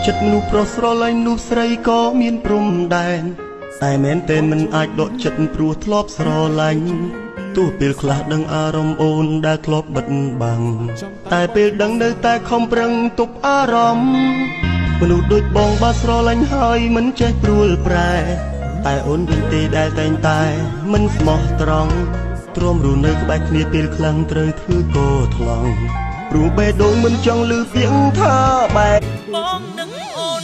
ចិត្តមនុស្សប្រុសស្រឡាញ់មនុស្សស្រីក៏មានព្រំដែនតែមែនតែមិនអាចដកចិត្តព្រោះធ្លាប់ស្រឡាញ់ទោះពេលខ្លះដឹងអារម្មណ៍អូនដែលធ្លាប់បិទបាំងតែពេលដឹងនៅតែខំប្រឹងទប់អារម្មណ៍មនុស្សដូចបងបើស្រឡាញ់ហើយមិនចេះព្រួលប្រែតែអូនវិញទេដែលតែងតែមិនស្មោះត្រង់ទ្រាំរស់នៅក្បែរគ្នាពេលខ្លាំងត្រូវធ្វើកោថ្លង់ព្រោះបេះដូងមិនចង់លឺពាក្យថាបែកបងនឹងអូ